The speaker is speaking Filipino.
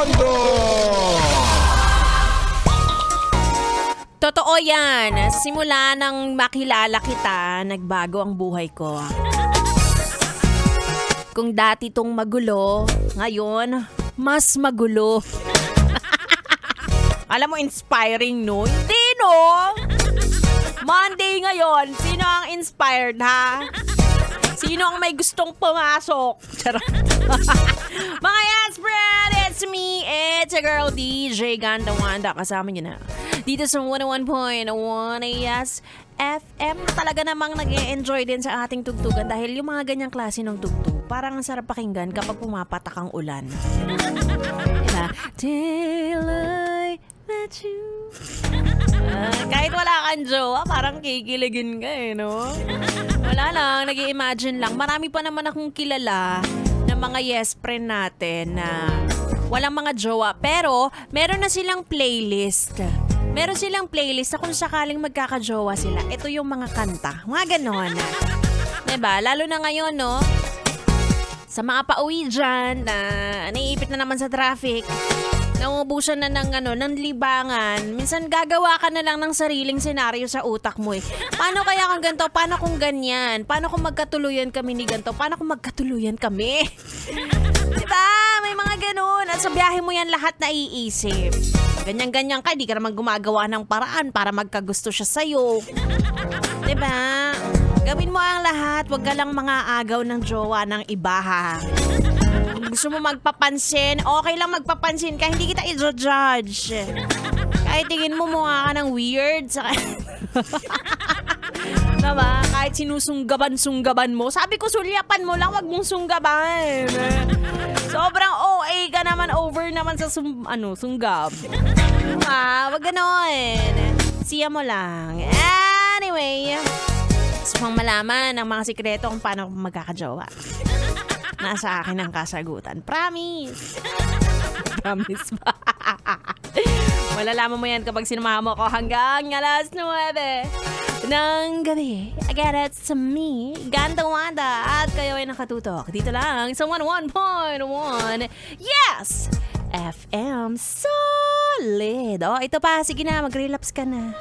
Tondo! Totoo yan. Simula nang makilala kita, nagbago ang buhay ko. Kung dati tong magulo, ngayon, mas magulo. Alam mo, inspiring, no? Hindi, no? Monday ngayon, sino ang inspired, ha? Sino ang may gustong pumasok? Charot. Mga yes, friend, it's me. It's a girl, DJ Ganda Wanda. Kasama niyo na. Dito sa 101.1 AS FM. Talaga namang nag-e-enjoy din sa ating tugtugan dahil yung mga ganyang klase ng tugtog, parang ang sarap pakinggan kapag pumapatak ang ulan. Diba? Till I met you. Kahit wala kang jowa, parang kikiligin ka eh, no? Wala lang, nag-i-imagine lang. Marami pa naman akong kilala ng mga yes friend natin na walang mga jowa. Pero, meron na silang playlist. Meron silang playlist na kung sakaling magkakajowa sila. Ito yung mga kanta. Mga ganon. Diba? Lalo na ngayon, no? Sa mga pauwi dyan na naiipit na naman sa traffic. Nauubusan na ng libangan. Minsan gagawa ka na lang ng sariling senaryo sa utak mo eh. Paano kaya kung ganito? Paano kung ganyan? Paano kung magkatuluyan kami ni ganito? Paano kung magkatuluyan kami? Diba? May mga ganun. At sa biyahe mo yan lahat naiisip. Ganyan-ganyan ka, di ka naman gumagawa ng paraan para magkagusto siya sa'yo. Diba? Gawin mo ang lahat. Huwag ka lang mga agaw ng jowa ng iba, ha? Gusto mo magpapansin, okay lang magpapansin ka, hindi kita i-judge. Kahit tingin mo mukha ka ng weird. Diba? Kahit sinusunggaban-sunggaban mo. Sabi ko, sulyapan mo lang, wag mong sunggaban. Sobrang OA ka naman, over naman sa sunggab. Wag ganon. Siya mo lang. Anyway, gusto mong malaman ang mga sikreto kung paano magkakajowa. Nasa akin ang kasagutan. Promise. Promise ba? Malalaman mo yan kapag sinamahan mo ko hanggang alas 9 ng gabi. Again, it's me, Ganda Wanda. At kayo ay nakatutok dito lang sa 101.1 Yes! FM Solid. Oh, ito pa. Sige na, mag-relapse ka na.